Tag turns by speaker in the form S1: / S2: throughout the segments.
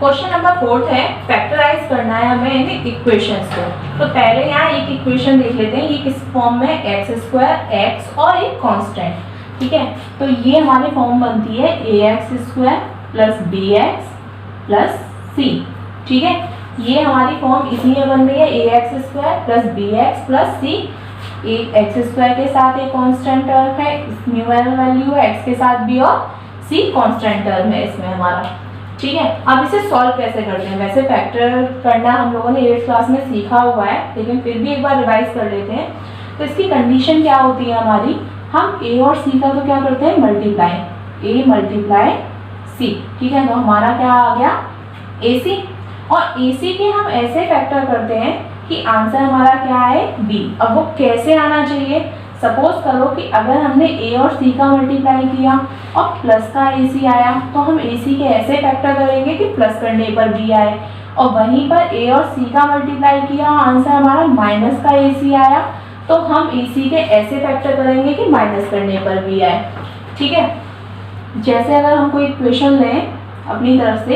S1: Question number 4 है, factorise करना है हमें इन इक्वेशंस को। तो पहले यहाँ एक इक्वेशन देख लेते हैं, ये किस फॉर्म में, एक्स स्क्वायर एक्स और एक कांस्टेंट, ठीक है। तो ये हमारी फॉर्म बनती है A X square plus B X plus C, ठीक है। ये हमारी फॉर्म इसलिए बन रही है A X square plus B X plus C, एक एक्स स्क्वायर के साथ एक कांस्टेंट टर्म है, न्यूमेरिकल वैल्यू है, एक्स के साथ बी और सी कांस्टेंट टर्म है इसमें हमारा, ठीक है। अब इसे सॉल्व कैसे करते हैं, वैसे फैक्टर करना हम लोगों ने 8th क्लास में सीखा हुआ है, लेकिन फिर भी एक बार रिवाइज कर लेते हैं। तो इसकी कंडीशन क्या होती है हमारी, हम a और c का तो क्या करते हैं मल्टीप्लाई, a मल्टीप्लाई c, ठीक है। तो हमारा क्या आ गया ac, और ac के हम ऐसे फैक्टर करते हैं कि आंसर हमारा क्या है b। अब वो कैसे आना चाहिए, सपोज करो कि अगर हमने a और c का मल्टीप्लाई किया और प्लस का ac आया, तो हम ac के ऐसे फैक्टर करेंगे कि प्लस करने पर b आए, और वहीं पर a और c का मल्टीप्लाई किया और आंसर हमारा माइनस का ac आया, तो हम ac के ऐसे फैक्टर करेंगे कि माइनस करने पर b आए, ठीक है। जैसे अगर हम कोई इक्वेशन लें अपनी तरफ से,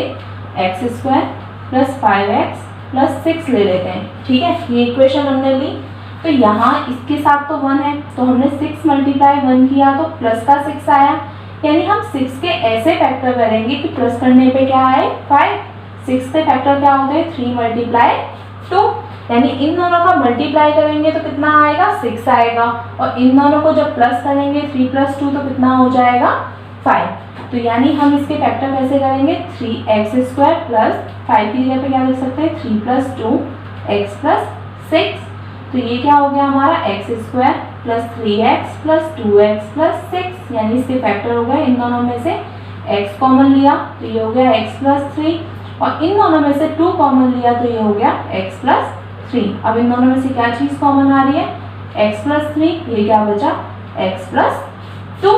S1: x square plus 5x plus 6 ले लेते हैं, ठीक है। ये इक्वेशन हमने ली, तो यहाँ इसके साथ तो 1 है, तो हमने 6 मल्टीप्लाई 1 किया तो प्लस का 6 आया, यानी हम 6 के ऐसे फैक्टर करेंगे कि प्लस करने पे क्या आए 5। 6 के फैक्टर क्या होते हैं 3 मल्टीप्लाई 2, यानी इन दोनों का मल्टीप्लाई करेंगे तो कितना आएगा 6 आएगा, और इन दोनों को जब प्लस करेंगे 3 + 2 तो कितना हो जाएगा 5। तो यानी हम इसके फैक्टर कैसे करेंगे, 3x स्क्वायर प्लस 5 की जगह पे क्या लिख सकते हैं 3 + 2x + 6। तो ये क्या हो गया हमारा x square plus 3x plus 2x plus 6, यानी इसके फैक्टर हो गए, इन दोनों में से x कॉमन लिया तो ये हो गया x + 3, और इन दोनों में से 2 कॉमन लिया तो ये हो गया x + 3। अब इन दोनों में से क्या चीज कॉमन आ रही है, x + 3, ये क्या बचा x + 2।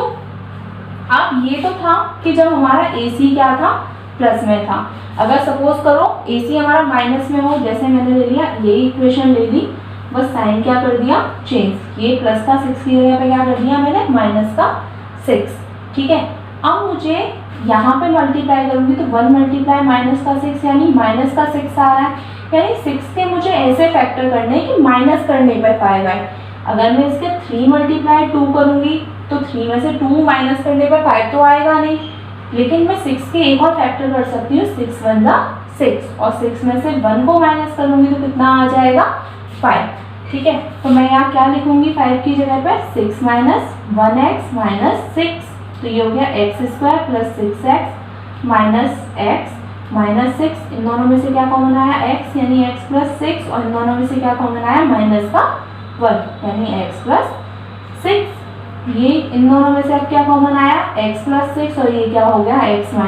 S1: अब ये तो था कि जब हमारा AC क्या था प्लस में था, अगर सपोज करो AC हमारा माइनस में हो, जैसे मैंने ले लिया ये इक्वेशन ले ली, बस साइन क्या कर दिया चेंज, ये प्लस का 6 की जगह पे क्या कर दिया मैंने माइनस का 6, ठीक है। अब मुझे यहाँ पे मल्टीप्लाई करूंगी तो 1 मल्टीप्लाई माइनस का 6, यानी माइनस का 6 आ रहा है, यानी 6 के मुझे ऐसे फैक्टर करने हैं कि माइनस करने पे 5 आए। अगर मैं इसके 3 मल्टीप्लाई 2 करूंगी तो 3 में से 2 माइनस करने पर 5 तो आएगा नहीं, लेकिन मैं 6 के एक और फैक्टर कर सकती हूँ, 6 × 1 = 6, और 6 में से 1 को माइनस करूंगी तो कितना आ जाएगा 5, ठीक है। तो मैं यहाँ क्या लिखूंगी 5 की जगह पे 6 - 1x - 6, तो ये हो गया x square plus 6x minus x minus 6, इन दोनों में से क्या कॉमन आया x, यानी x + 6, और इन दोनों में से क्या कॉमन आया माइनस का 1, यानी x + 6। ये इन दोनों में से अब क्या कॉमन आया x + 6, और ये क्या हो गया x -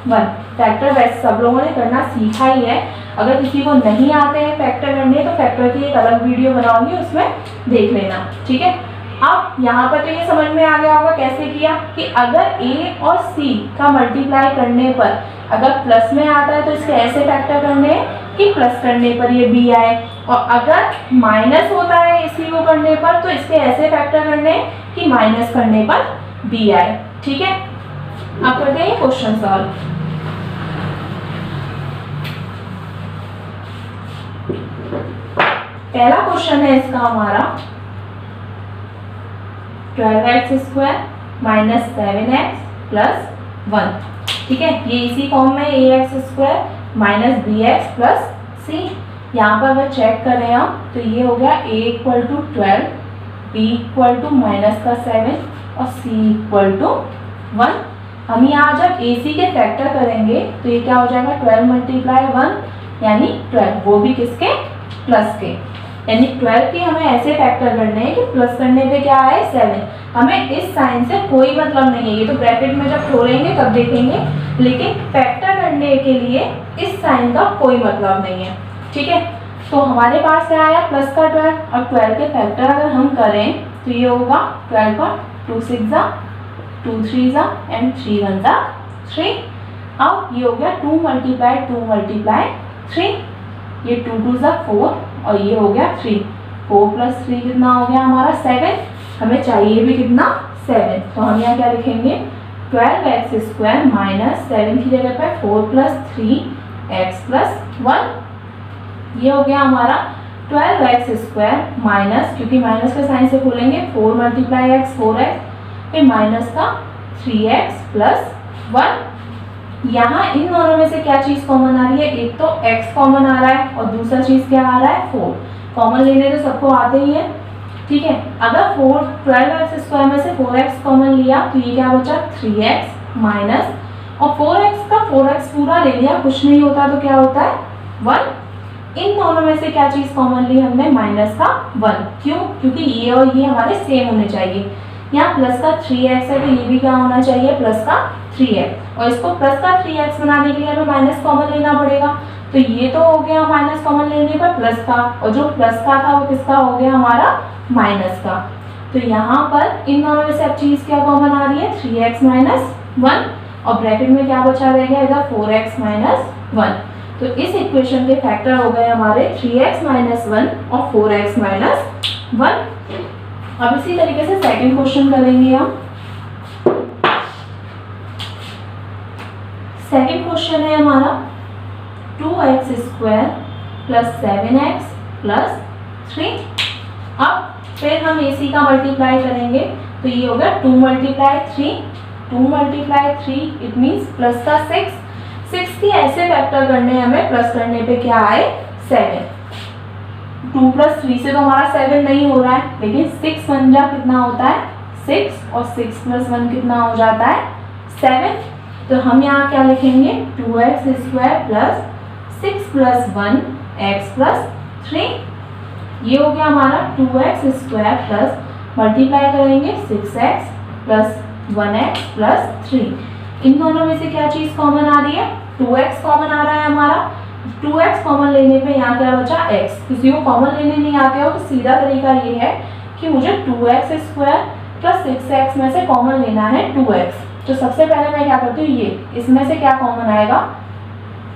S1: 1। फैक्टर वैसे सब लोगों ने करना सीखा ही है, अगर किसी को नहीं आते हैं फैक्टर करने तो फैक्टर की एक अलग वीडियो बनाऊंगी, उसमें देख लेना, ठीक है। अब यहाँ पर तो ये समझ में आ गया होगा कैसे किया, कि अगर a और c का मल्टीप्लाई करने पर अगर प्लस में आता है तो इसके ऐसे फैक्टर करने हैं कि प्लस करने पर ये b आए, और अगर माइनस होता है इसी को करने पर तो इसके ऐसे फैक्टर करने हैं कि माइनस करने पर b आए, ठीक है। अब करते हैं क्वेश्चन सॉल्व। पहला क्वेश्चन है इसका हमारा 12x square minus 7x plus 1, ठीक है। ये इसी फॉर्म में ax square minus bx plus c। यहाँ पर अगर चेक करें हम तो ये हो गया a = 12, b = माइनस का 7 और c = 1। हम यहाँ जब ac के फैक्टर करेंगे तो ये क्या हो जाएगा 12 × 1 यानी 12, वो भी किसके प्लस के, यानी 12 के हमें ऐसे फैक्टर करने हैं कि प्लस करने पे क्या आए 7। हमें इस साइन से कोई मतलब नहीं है, ये तो ब्रैकेट में जब छोड़ेंगे तब देखेंगे, लेकिन फैक्टर करने के लिए इस साइन का कोई मतलब नहीं है, ठीक है। तो हमारे पास क्या आया प्लस का 12, और 12 के फैक्टर अगर हम करें तो ये होगा 12 का 2 × 6 = 2 × 3 = एंड 3 × 1 = 3। अब ये हो गया 2 × 2 × 3, ये 2 × 2 = 4, और ये हो गया 3, 4 + 3 कितना हो गया हमारा 7, हमें चाहिए भी कितना 7। तो हम यहाँ क्या लिखेंगे 12x स्क्वायर माइनस 7 की जगह पे 4 + 3 एक्स प्लस 1। ये हो गया हमारा 12x² माइनस, क्योंकि माइनस के साइन से खोलेंगे 4 मल्टीप्लाई एक्स 4x, फिर माइनस का 3x प्लस 1। यहाँ इन दोनों में से क्या चीज कॉमन आ रही है, एक तो x कॉमन आ रहा है और दूसरा चीज क्या आ रहा है 4। कॉमन लेने तो सबको आते ही है, ठीक है। अगर 12x² में से 4x कॉमन लिया तो ये क्या बचा 3x माइनस, और 4x का 4x पूरा ले लिया, कुछ नहीं होता तो क्या होता है 1। इन दोनों में से क्या चीज कॉमन ली हमने, माइनस का 1। क्यों, क्योंकि ये और ये हमारे सेम होने चाहिए। यहाँ प्लस का 3x है तो ये भी क्या होना चाहिए प्लस का 3x, और इसको प्लस का 3x बनाने के लिए हमें माइनस कॉमन लेना पड़ेगा। तो ये तो हो गया माइनस कॉमन लेने पर प्लस का, और जो प्लस का था वो किसका हो गया हमारा माइनस का। तो यहाँ पर इन दोनों में से अब चीज क्या कॉमन आ रही है 3x माइनस 1, और ब्रैकेट में क्या बचा रहेगा इधर 4x माइनस 1। तो इस इक्वेशन के फैक्टर हो गए हमारे 3x माइनस 1 और 4x माइनस 1। अब इसी तरीके से सेकंड क्वेश्चन करेंगे हम। सेकंड क्वेश्चन है हमारा 2x² प्लस 7x प्लस 3। अब फिर हम AC का मल्टीप्लाई करेंगे तो ये होगा 2 multiply 3, 2 multiply 3 it means plus का 6। 6 की ऐसे फैक्टर करने हैं हमें, प्लस करने पे क्या आए 7। 2 प्लस 3 से तो हमारा 7 नहीं हो रहा है, लेकिन 6 बन जा कितना होता है 6, और 6 प्लस 1 कितना हो जाता है 7। तो हम यहाँ क्या लिखेंगे 2x² plus 6 plus 1 x plus 3। ये हो गया हमारा 2x² प्लस मल्टीप्लाई करेंगे 6x प्लस 1x प्लस 3। इन दोनों में से क्या चीज कॉमन आ रही है 2x कॉमन आ रहा है हमारा। 2x कॉमन लेने पे यहाँ क्या बचा x। किसी को कॉमन लेने नहीं आते हो तो सीधा तरीका ये है कि मुझे 2x² प्लस 6x में से कॉमन लेना है 2x। तो सबसे पहले मैं क्या करती हूँ, ये इसमें से क्या कॉमन आएगा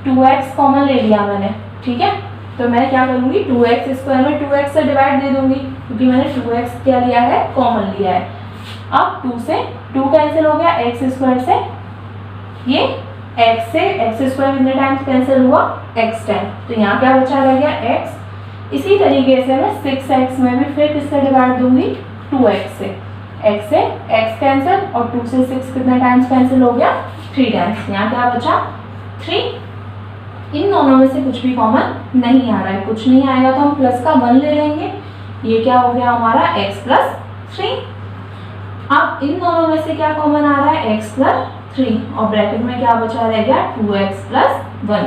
S1: 2x कॉमन ले लिया मैंने, ठीक है। तो मैं क्या करूँगी 2x² में 2x से डिवाइड दे दूंगी, क्योंकि मैंने 2x क्या लिया है कॉमन लिया है। अब 2 से 2 कैंसिल हो गया, x² से ये x से x² कितने टाइम्स कैंसिल हुआ x टाइम, तो यहाँ क्या बचा रह गया x। इसी तरीके से मैं 6x में भी फिर किससे डिवाइड दूंगी 2x से। x से x कैंसिल और 2 से 6 कितने टाइम्स कैंसिल हो गया 3 टाइम्स। यहाँ क्या बचा 3। इन दोनों में से कुछ भी कॉमन नहीं आ रहा है, कुछ नहीं आएगा तो हम प्लस का 1 ले लेंगे। ये क्या हो गया हमारा x प्लस 3। अब इन दोनों में से क्या कॉमन आ रहा है x प्लस 3, और ब्रैकेट में क्या बचा रह गया 2x प्लस 1।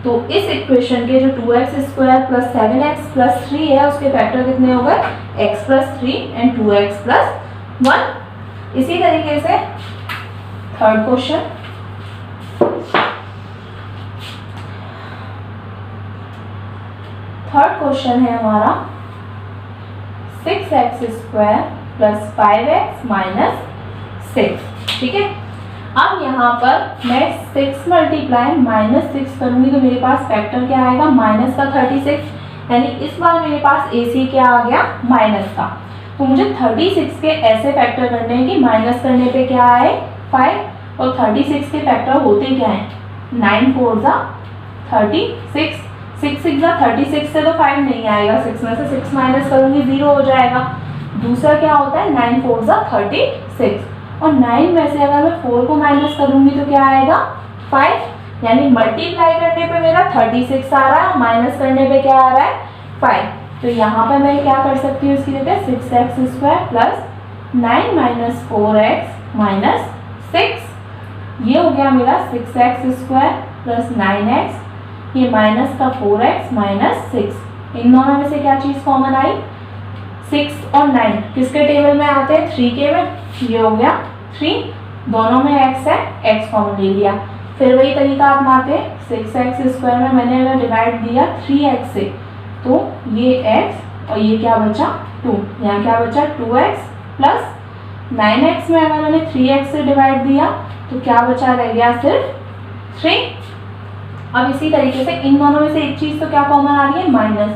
S1: तो इस इक्वेशन के जो 2x² प्लस 7x प्लस 3 है उसके फैक्टर कितने हो गए x plus 3 and 2x plus 1। इसी तरीके से थर्ड क्वेश्चन, है हमारा 6x² प्लस 5x माइनस 6, ठीक है। अब यहाँ पर मैं 6 मल्टीप्लाई माइनस 6 करूँगी तो मेरे पास फैक्टर क्या आएगा माइनस का 36, यानी इस बार मेरे पास AC क्या आ गया माइनस का। तो मुझे 36 के ऐसे फैक्टर करने हैं कि माइनस करने पे क्या आए 5, और 36 के फैक्टर होते क्या हैं 9 4 जा 36, 6 6 जा 36 से तो 5 नहीं आएगा, 6 में से 6 माइनस करूँगी 0 हो जाएगा। दूसरा क्या होता है 9 4 जा 36, और 9 में से अगर मैं 4 को माइनस करूंगी तो क्या आएगा 5, यानी मल्टीप्लाई करने पे मेरा 36 आ रहा है, माइनस करने पे क्या आ रहा है 5। तो यहाँ पे मैं क्या कर सकती हूँ इसकी जगह 6x² plus 9 minus 4x minus 6। ये हो गया मेरा 6x² प्लस 9x, ये माइनस का 4x माइनस 6। इन दोनों में से क्या चीज़ कॉमन आई 6 और 9 किसके टेबल में आते हैं 3 के में। ये हो गया 3, दोनों में x है, x कॉमन ले लिया। फिर वही तरीका अपनाते हैं 6x² में मैंने अगर डिवाइड दिया 3x से तो ये x और ये क्या बचा 2, यहाँ क्या बचा 2x प्लस 9x में अगर मैंने 3x से डिवाइड दिया तो क्या बचा रह गया सिर्फ 3। अब इसी तरीके से इन दोनों में से एक चीज़ तो क्या कॉमन आ रही है माइनस,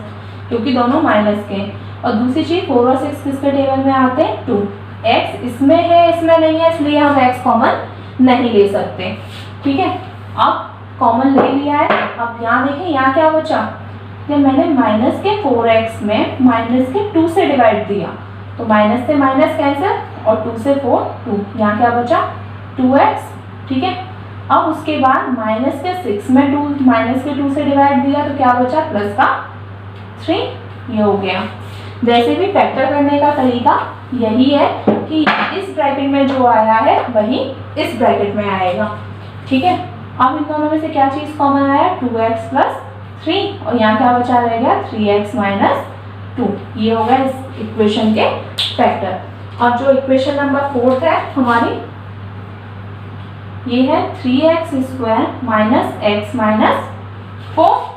S1: क्योंकि दोनों माइनस के हैं। और दूसरी चीज 4 और 6 किसके टेबल में आते हैं 2, x इसमें है इसमें नहीं है, इसलिए हम x कॉमन नहीं ले सकते, ठीक है। अब कॉमन ले लिया है। अब यहाँ देखें, यहाँ क्या बचा, जब मैंने माइनस के 4x में माइनस के 2 से डिवाइड दिया तो माइनस से माइनस कैंसिल और 2 से 4 2, यहाँ क्या बचा 2x, ठीक है। अब उसके बाद माइनस के 6 में माइनस के 2 से डिवाइड दिया तो क्या बचा प्लस का 3, ये हो गया। वैसे भी फैक्टर करने का तरीका यही है कि इस ब्रैकेट में जो आया है वही इस ब्रैकेट में आएगा, ठीक है। अब इन दोनों में से क्या चीज़ कॉमन आया, 2x प्लस 3 और यहाँ क्या बचा रह गया 3x माइनस 2, ये हो गया इस इक्वेशन के फैक्टर। और जो इक्वेशन नंबर 4 है हमारी, ये है 3x square minus x minus 4।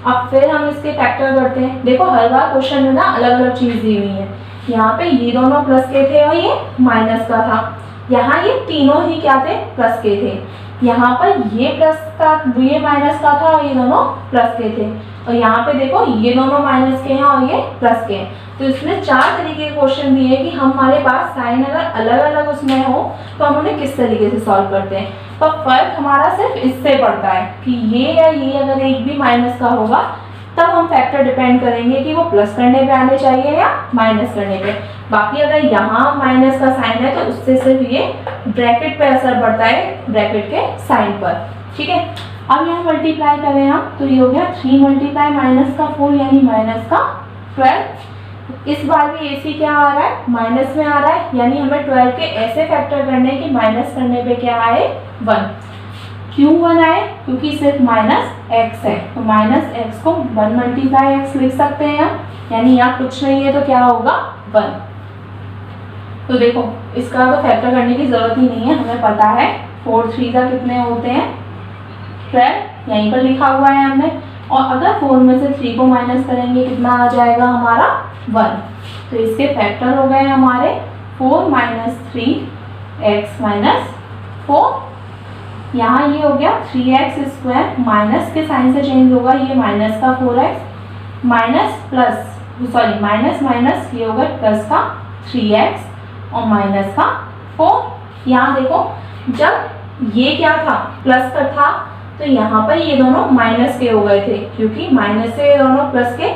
S1: अब फिर हम इसके फैक्टर करते हैं। देखो हर बार क्वेश्चन में ना अलग अलग चीज़ दी हुई है। यहाँ पे ये दोनों प्लस के थे और ये माइनस का था, यहाँ ये तीनों ही क्या थे प्लस के थे। यहाँ पर ये प्लस का, ये माइनस का था और ये दोनों प्लस के थे। और यहाँ पे देखो ये दोनों माइनस के हैं और ये प्लस के हैं। तो इसमें 4 तरीके के क्वेश्चन दिए हैं कि हमारे पास साइन अगर अलग अलग उसमें हो तो हम उन्हें किस तरीके से सॉल्व करते हैं। तो फर्क हमारा सिर्फ इससे पड़ता है कि ये या ये अगर एक भी माइनस का होगा तब हम फैक्टर डिपेंड करेंगे कि वो प्लस करने पे आने चाहिए या माइनस करने पे। बाकी अगर यहाँ माइनस का साइन है तो उससे सिर्फ ये ब्रैकेट पे असर पड़ता है, ब्रैकेट के साइन पर, ठीक है। अब यहाँ मल्टीप्लाई करें हम तो ये हो गया 3 मल्टीप्लाई माइनस का 4 यानी माइनस का 12। इस बार भी AC क्या आ रहा है, माइनस में आ रहा है, यानी हमें 12 के ऐसे फैक्टर करने कि माइनस करने पे क्या आए 1। क्यों 1 आए, क्योंकि सिर्फ माइनस x है तो माइनस x को 1 मल्टीप्लाई x लिख सकते हैं हम, यानी यहाँ कुछ नहीं है तो क्या होगा 1। तो देखो इसका तो फैक्टर करने की जरूरत ही नहीं है, हमें पता है 4 3 का कितने होते हैं 12, यहीं पर लिखा हुआ है हमने। और अगर 4 में से 3 को माइनस करेंगे कितना आ जाएगा हमारा 1। तो इसके फैक्टर हो गए हमारे 4 माइनस 3x माइनस 4। यहाँ ये हो गया 3x स्क्वायर, माइनस के साइन से चेंज होगा, ये माइनस का 4x minus plus sorry minus minus ये होगा प्लस का 3x और माइनस का 4। यहाँ देखो जब ये क्या था प्लस का था तो यहाँ पर ये दोनों माइनस के हो गए थे, क्योंकि माइनस से ये दोनों प्लस के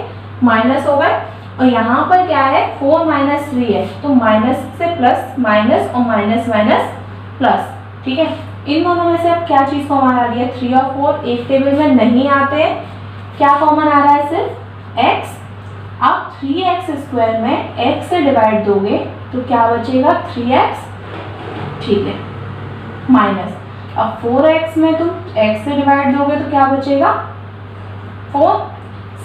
S1: माइनस हो गए। और यहाँ पर क्या है 4 माइनस 3 है तो माइनस से प्लस माइनस और माइनस माइनस प्लस, ठीक है। इन दोनों में से अब क्या चीज़ कॉमन आ रही है, 3 और 4 एक टेबल में नहीं आते, क्या कॉमन आ रहा है सिर्फ x। अब 3x स्क्वायर में x से डिवाइड दोगे तो क्या बचेगा 3x, ठीक है, माइनस। अब 4x में तुम x से डिवाइड दोगे तो क्या बचेगा 4,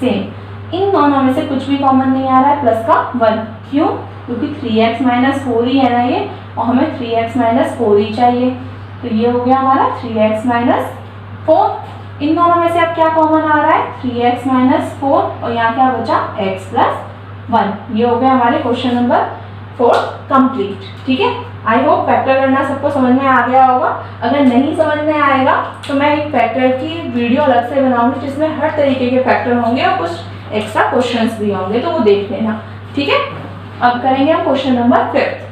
S1: सेम। इन दोनों में से कुछ भी कॉमन नहीं आ रहा है प्लस का 1, क्यों, क्योंकि 3x माइनस 4 ही है ना ये, और हमें 3x माइनस 4 ही चाहिए। तो ये हो गया हमारा 3x माइनस 4। इन दोनों में से अब क्या कॉमन आ रहा है 3x माइनस 4 और यहाँ क्या बचा x प्लस 1। ये हो गया हमारे क्वेश्चन नंबर 4 कंप्लीट, ठीक है। आई होप फैक्टर करना सबको समझ में आ गया होगा। अगर नहीं समझ में आएगा तो मैं एक फैक्टर की वीडियो अलग से बनाऊंगी जिसमें हर तरीके के फैक्टर होंगे और कुछ एक्स्ट्रा क्वेश्चंस भी होंगे, तो वो देख लेना, ठीक है। अब करेंगे हम क्वेश्चन नंबर 5।